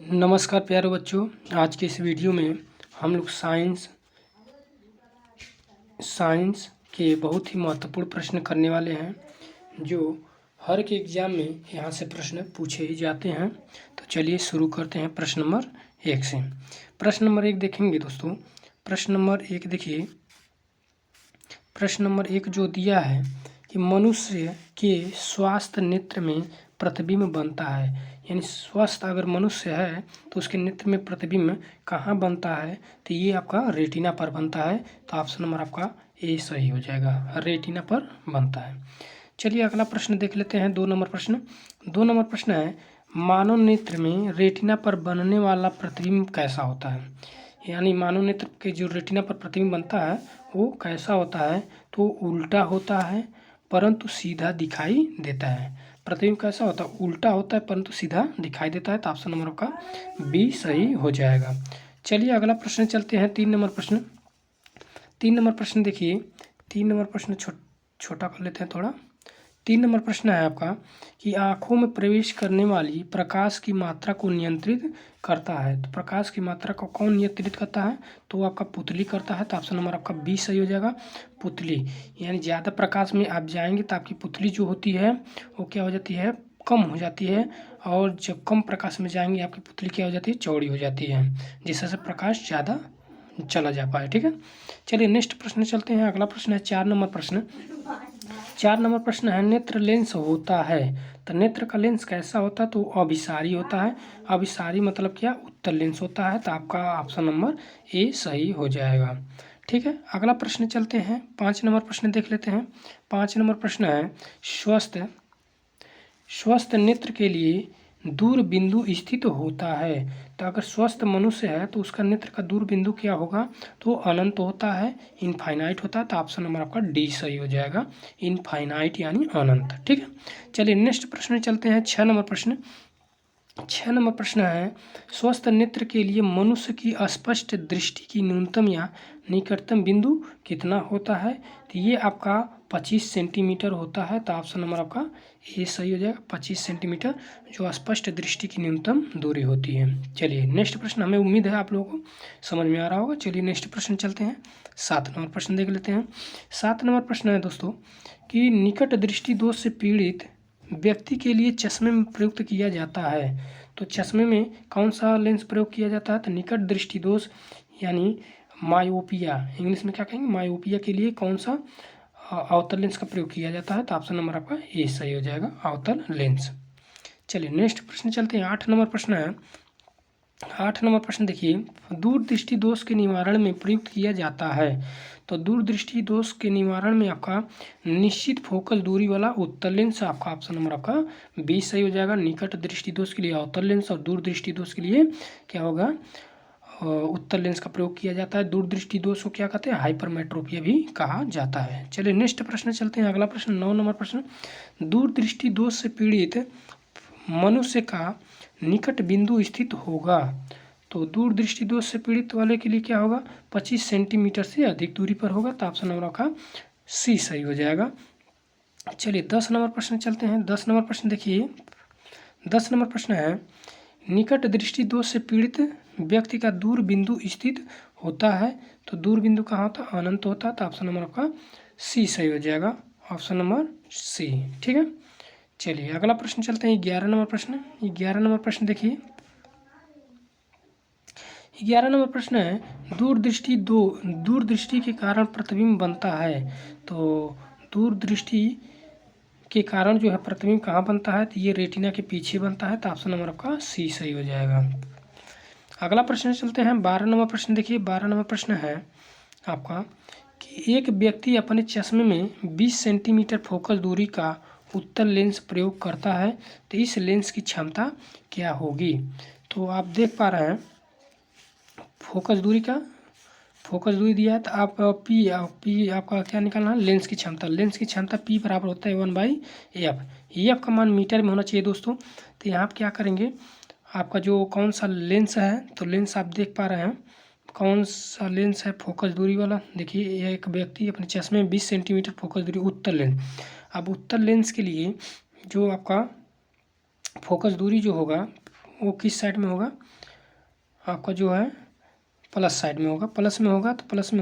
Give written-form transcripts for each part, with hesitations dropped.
नमस्कार प्यारे बच्चों। आज के इस वीडियो में हम लोग साइंस के बहुत ही महत्वपूर्ण प्रश्न करने वाले हैं जो हर एक एग्ज़ाम में यहाँ से प्रश्न पूछे ही जाते हैं। तो चलिए शुरू करते हैं प्रश्न नंबर 1 से। प्रश्न नंबर 1 देखेंगे दोस्तों। प्रश्न नंबर 1 देखिए। प्रश्न नंबर 1 जो दिया है कि मनुष्य के स्वास्थ्य नेत्र में प्रतिबिंब बनता है, यानी स्वस्थ अगर मनुष्य है तो उसके नेत्र में प्रतिबिंब कहाँ बनता है, तो ये आपका रेटिना पर बनता है। तो ऑप्शन नंबर आपका ए सही हो जाएगा, रेटिना पर बनता है। चलिए अगला प्रश्न देख लेते हैं। 2 नंबर प्रश्न। 2 नंबर प्रश्न है मानव नेत्र में रेटिना पर बनने वाला प्रतिबिंब कैसा होता है, यानी मानव नेत्र के जो रेटिना पर प्रतिबिंब बनता है वो कैसा होता है, तो उल्टा होता है परंतु सीधा दिखाई देता है। प्रतिबिंब कैसा होता है, उल्टा होता है परंतु सीधा दिखाई देता है। तो ऑप्शन नंबर आपका बी सही हो जाएगा। चलिए अगला प्रश्न चलते हैं। 3 नंबर प्रश्न। 3 नंबर प्रश्न देखिए। 3 नंबर प्रश्न छोटा कर लेते हैं थोड़ा। 3 नंबर प्रश्न है आपका कि आँखों में प्रवेश करने वाली प्रकाश की मात्रा को नियंत्रित करता है। तो प्रकाश की मात्रा को कौन नियंत्रित करता है, तो वो आपका पुतली करता है। तो ऑप्शन नंबर आपका बी सही हो जाएगा, पुतली। यानी ज़्यादा प्रकाश में आप जाएंगे तो आपकी पुतली जो होती है वो क्या हो जाती है, कम हो जाती है, और जब कम प्रकाश में जाएंगे आपकी पुतली क्या हो जाती है, चौड़ी हो जाती है, जिससे प्रकाश ज़्यादा चला जा पाए। ठीक है। चलिए नेक्स्ट प्रश्न चलते हैं। अगला प्रश्न है 4 नंबर प्रश्न। 4 नंबर प्रश्न है नेत्र लेंस होता है, तो नेत्र का लेंस कैसा होता है, तो अभिसारी होता है। अभिसारी मतलब क्या, उत्तल लेंस होता है। तो आपका ऑप्शन नंबर ए सही हो जाएगा। ठीक है। अगला प्रश्न चलते हैं। 5 नंबर प्रश्न देख लेते हैं। 5 नंबर प्रश्न है स्वस्थ नेत्र के लिए दूर बिंदु स्थित होता है। तो अगर स्वस्थ मनुष्य है तो उसका नेत्र का दूर बिंदु क्या होगा, तो अनंत होता है, इनफाइनाइट होता है। तो ऑप्शन नंबर आपका डी सही हो जाएगा, इनफाइनाइट यानी अनंत। ठीक है। चलिए नेक्स्ट प्रश्न चलते हैं। 6 नंबर प्रश्न। 6 नंबर प्रश्न है स्वस्थ नेत्र के लिए मनुष्य की स्पष्ट दृष्टि की न्यूनतम या निकटतम बिंदु कितना होता है, तो ये आपका 25 सेंटीमीटर होता है। तो ऑप्शन नंबर आपका ए सही हो जाएगा, 25 सेंटीमीटर जो स्पष्ट दृष्टि की न्यूनतम दूरी होती है। चलिए नेक्स्ट प्रश्न, हमें उम्मीद है आप लोगों को समझ में आ रहा होगा। चलिए नेक्स्ट प्रश्न चलते हैं। 7 नंबर प्रश्न देख लेते हैं। 7 नंबर प्रश्न है दोस्तों कि निकट दृष्टि दोष से पीड़ित व्यक्ति के लिए चश्मे में प्रयुक्त किया जाता है। तो चश्मे में कौन सा लेंस प्रयोग किया जाता है, तो निकट दृष्टि दोष यानी मायोपिया, इंग्लिश में क्या कहेंगे, मायोपिया के लिए कौन सा अवतल लेंस का प्रयोग किया जाता है। तो ऑप्शन नंबर आपका ए सही हो जाएगा, अवतल लेंस। चलिए नेक्स्ट प्रश्न चलते हैं। 8 नंबर प्रश्न है। 8 नंबर प्रश्न देखिए दूरदृष्टि दोष के निवारण में प्रयुक्त किया जाता है। तो दूरदृष्टि दोष के निवारण में आपका निश्चित फोकल दूरी वाला उत्तल लेंस, आपका ऑप्शन नंबर आपका बी सही हो जाएगा। निकट दृष्टि दोष के लिए अवतल लेंस और दूरदृष्टि दोष के लिए क्या होगा, उत्तल लेंस का प्रयोग किया जाता है। दूरदृष्टि दोष को क्या कहते हैं, हाइपरमेट्रोपिया भी कहा जाता है। चलिए नेक्स्ट प्रश्न चलते हैं। अगला प्रश्न 9 नंबर प्रश्न। दूरदृष्टि दोष से पीड़ित मनुष्य का निकट बिंदु स्थित होगा। तो दूरदृष्टि दोष से पीड़ित वाले के लिए क्या होगा, 25 सेंटीमीटर से अधिक दूरी पर होगा। तो ऑप्शन नंबर का सी सही हो जाएगा। चलिए 10 नंबर प्रश्न चलते हैं। 10 नंबर प्रश्न देखिए। 10 नंबर प्रश्न है निकट दृष्टि दोष से पीड़ित व्यक्ति का दूर बिंदु स्थित होता है। तो दूर बिंदु कहाँ होता है, अनंत होता है। तो ऑप्शन नंबर आपका सी सही हो जाएगा, ऑप्शन नंबर सी। ठीक है। चलिए अगला प्रश्न चलते हैं। 11 नंबर प्रश्न। 11 नंबर प्रश्न देखिए। 11 नंबर प्रश्न है दूरदृष्टि के कारण प्रतिबिंब बनता है। तो दूरदृष्टि के कारण जो है प्रतिबिंब कहाँ बनता है, तो ये रेटिना के पीछे बनता है। तो ऑप्शन नंबर आपका सी सही हो जाएगा। अगला प्रश्न चलते हैं। 12 नंबर प्रश्न देखिए। 12 नंबर प्रश्न है आपका कि एक व्यक्ति अपने चश्मे में 20 सेंटीमीटर फोकस दूरी का उत्तल लेंस प्रयोग करता है, तो इस लेंस की क्षमता क्या होगी। तो आप देख पा रहे हैं फोकस दूरी दिया है। तो आप पी आपका क्या निकालना है, लेंस की क्षमता। लेंस की क्षमता पी बराबर होता है 1/f। एफ का मान मीटर में होना चाहिए दोस्तों। तो यहाँ आप क्या करेंगे, आपका जो कौन सा लेंस है, तो लेंस आप देख पा रहे हैं कौन सा लेंस है फोकस दूरी वाला। देखिए एक व्यक्ति अपने चश्मे में 20 सेंटीमीटर फोकस दूरी, उत्तल लेंस। अब उत्तल लेंस के लिए जो आपका फोकस दूरी जो होगा वो किस साइड में होगा, आपका जो है प्लस साइड में होगा। प्लस में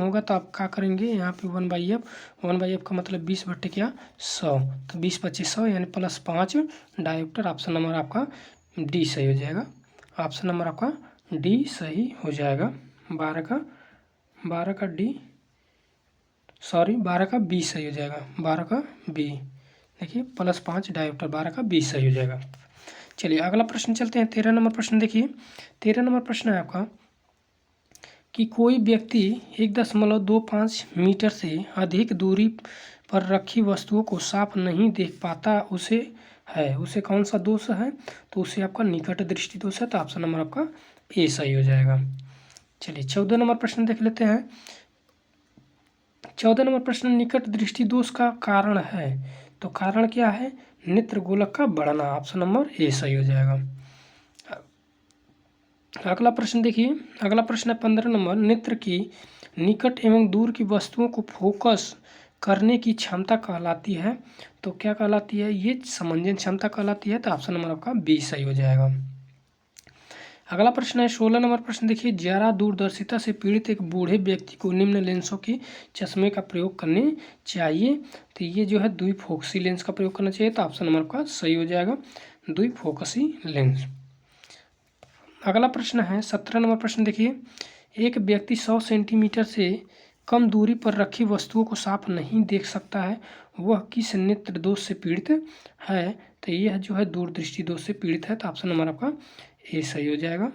होगा तो आप क्या करेंगे, यहाँ पे 1/f का मतलब 20/100, तो 20×25 यानी +5 डायोप्टर। ऑप्शन नंबर आपका डी सही हो जाएगा। ऑप्शन नंबर आपका डी सही हो जाएगा। 12 का बी सही हो जाएगा। 12 का बी, देखिए +5 डायोप्टर, 12 का बी सही हो जाएगा। चलिए अगला प्रश्न चलते हैं। 13 नंबर प्रश्न देखिए। 13 नंबर प्रश्न है आपका कि कोई व्यक्ति 1.25 मीटर से अधिक दूरी पर रखी वस्तुओं को साफ नहीं देख पाता, उसे कौन सा दोष है, तो उसे आपका निकट दृष्टि दोष है। तो ऑप्शन नंबर आपका ए सही हो जाएगा। चलिए 14 नंबर प्रश्न देख लेते हैं। 14 नंबर प्रश्न निकट दृष्टि दोष का कारण है, तो कारण क्या है, नेत्र गोलक का बढ़ना। ऑप्शन नंबर ए सही हो जाएगा। अगला प्रश्न देखिए। अगला प्रश्न है 15 नंबर। नेत्र की निकट एवं दूर की वस्तुओं को फोकस करने की क्षमता कहलाती है, तो क्या कहलाती है, ये समंजन क्षमता कहलाती है। तो ऑप्शन नंबर आपका बी सही हो जाएगा। अगला प्रश्न है 16 नंबर प्रश्न देखिए। ज्यादा दूरदर्शिता से पीड़ित एक बूढ़े व्यक्ति को निम्न लेंसों की चश्मे का प्रयोग करने चाहिए, तो ये जो है द्विफोकसी लेंस का प्रयोग करना चाहिए। तो ऑप्शन नंबर आपका सही हो जाएगा, द्विफोकसी लेंस। अगला प्रश्न है 17 नंबर प्रश्न देखिए। एक व्यक्ति 100 सेंटीमीटर से कम दूरी पर रखी वस्तुओं को साफ नहीं देख सकता है, वह किस नेत्र दोष से पीड़ित है, तो यह जो है दूरदृष्टि दोष से पीड़ित है। तो ऑप्शन नंबर आपका ए सही हो जाएगा।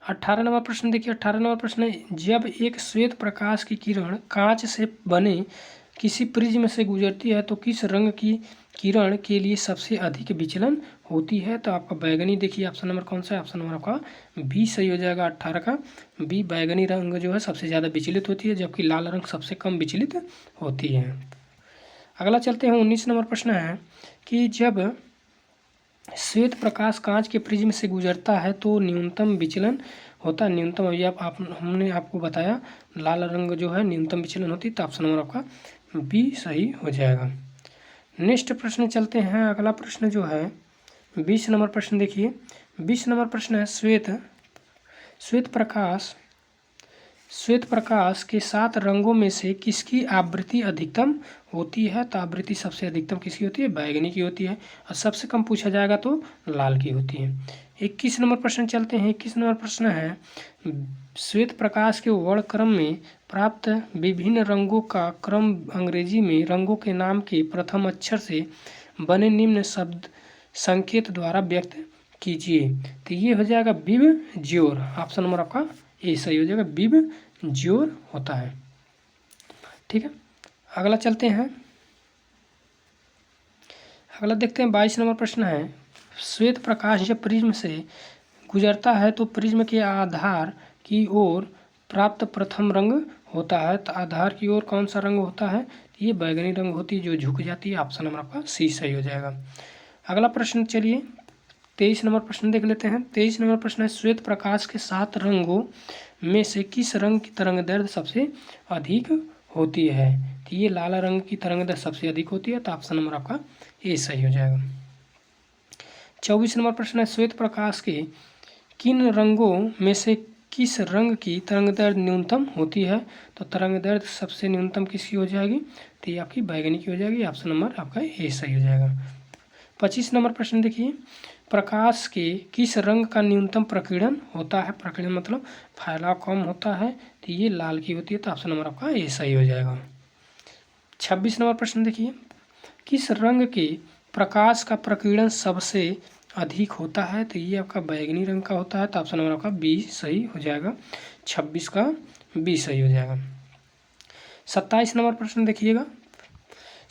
18 नंबर प्रश्न देखिए। 18 नंबर प्रश्न है जब एक श्वेत प्रकाश की किरण कांच से बने किसी प्रिज्म से गुजरती है तो किस रंग की किरण के लिए सबसे अधिक विचलन होती है, तो आपका बैगनी। देखिए ऑप्शन नंबर कौन सा है, ऑप्शन नंबर आपका बी सही हो जाएगा। 18 का बी, बैगनी रंग जो है सबसे ज़्यादा विचलित होती है, जबकि लाल रंग सबसे कम विचलित होती है। अगला चलते हैं 19 नंबर प्रश्न है कि जब श्वेत प्रकाश कांच के प्रिज्म से गुजरता है तो न्यूनतम विचलन होता है। न्यूनतम अभी हमने आपको बताया लाल रंग जो है न्यूनतम विचलन होती है। तो ऑप्शन नंबर आपका बी सही हो जाएगा। नेक्स्ट प्रश्न चलते हैं। अगला प्रश्न जो है 20 नंबर प्रश्न देखिए। 20 नंबर प्रश्न है श्वेत प्रकाश के 7 रंगों में से किसकी आवृत्ति अधिकतम होती है, तो आवृत्ति सबसे अधिकतम किसकी होती है, बैगनी की होती है, और सबसे कम पूछा जाएगा तो लाल की होती है। 21 नंबर प्रश्न चलते हैं। 21 नंबर प्रश्न है श्वेत प्रकाश के वर्णक्रम में प्राप्त विभिन्न रंगों का क्रम अंग्रेजी में रंगों के नाम के प्रथम अक्षर से बने निम्न शब्द संकेत द्वारा व्यक्त कीजिए, तो ये हो जाएगा बिब ज्योर। ऑप्शन नंबर आपका ए सही हो जाएगा, बिब ज्योर होता है। ठीक है, अगला चलते हैं। अगला देखते हैं 22 नंबर प्रश्न है श्वेत प्रकाश जब प्रिज्म से गुजरता है तो प्रिज्म के आधार की ओर प्राप्त प्रथम रंग होता है, तो आधार की ओर कौन सा रंग होता है, ये बैगनी रंग होती है जो झुक जाती है। ऑप्शन नंबर आपका सी सही हो जाएगा। अगला प्रश्न चलिए 23 नंबर प्रश्न देख लेते हैं। 23 नंबर प्रश्न है श्वेत प्रकाश के 7 रंगों में से किस रंग की तरंगदैर्घ्य सबसे अधिक होती है, तो ये लाल रंग की तरंगदैर्घ्य सबसे अधिक होती है। तो ऑप्शन नंबर आपका ए सही हो जाएगा। 24 नंबर प्रश्न है श्वेत प्रकाश के किन रंगों में से किस रंग की तरंगदैर्घ्य न्यूनतम होती है, तो तरंगदैर्घ्य सबसे न्यूनतम किसकी हो जाएगी, तो ये आपकी बैगनी की हो जाएगी। ऑप्शन नंबर आपका ए सही हो जाएगा। 25 नंबर प्रश्न देखिए प्रकाश के किस रंग का न्यूनतम प्रकीर्णन होता है, प्रकीर्णन मतलब फैलाव कम होता है, तो ये लाल की होती है। तो ऑप्शन नंबर आपका ए सही हो जाएगा। 26 नंबर प्रश्न देखिए किस रंग के प्रकाश का प्रकीर्णन सबसे अधिक होता है, तो ये आपका बैगनी रंग का होता है। तो ऑप्शन नंबर आपका बी सही हो जाएगा। 26 का बी सही हो जाएगा। 27 नंबर प्रश्न देखिएगा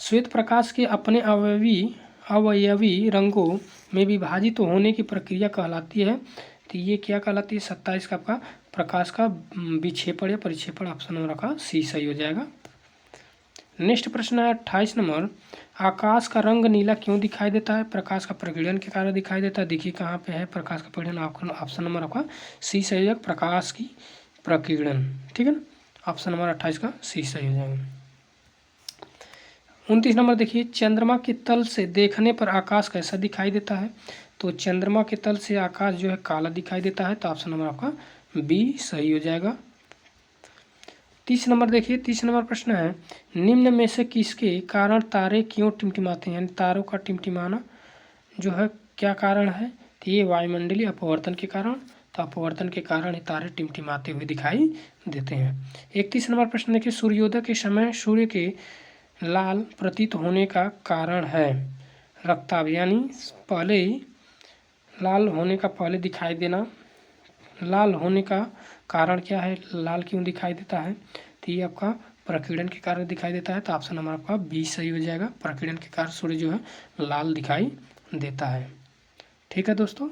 श्वेत प्रकाश के अपने अवयवी रंगों में विभाजित होने की प्रक्रिया कहलाती है, तो ये क्या कहलाती है, 27 का आपका प्रकाश का विक्षेपण या परिक्षेपण। ऑप्शन नंबर का सी सही हो जाएगा। नेक्स्ट प्रश्न है 28 नंबर आकाश का रंग नीला क्यों दिखाई देता है, प्रकाश का प्रकीर्णन के कारण दिखाई देता है। देखिए कहाँ पे है प्रकाश का प्रकीर्णन, ऑप्शन नंबर आपका सी सही हो जाएगा, प्रकाश की प्रकीर्णन। ठीक है ना, ऑप्शन नंबर 28 का सी सही हो जाएगा। 29 नंबर देखिए चंद्रमा के तल से देखने पर आकाश कैसा दिखाई देता है, तो चंद्रमा के तल से आकाश जो है काला दिखाई देता है, तो ऑप्शन नंबर आपका बी सही हो जाएगा। 30 नंबर देखिए, 30 नंबर प्रश्न है, निम्न में से किसके कारण तारे क्यों टिमटिमाते हैं, यानी तारों का टिमटिमाना जो है क्या कारण है, तो ये वायुमंडलीय अपवर्तन के कारण, तो अपवर्तन के कारण ये तारे टिमटिमाते हुए दिखाई देते हैं। 31 नंबर प्रश्न देखिए, सूर्योदय के समय सूर्य के लाल प्रतीत होने का कारण है रक्ताभ, यानी पहले ही लाल होने का पहले दिखाई देना, लाल होने का कारण क्या है, लाल क्यों दिखाई देता है, तो ये आपका प्रकीर्णन के कारण दिखाई देता है, तो ऑप्शन नंबर आपका बी सही हो जाएगा। प्रकीर्णन के कारण सूर्य जो है लाल दिखाई देता है। ठीक है दोस्तों।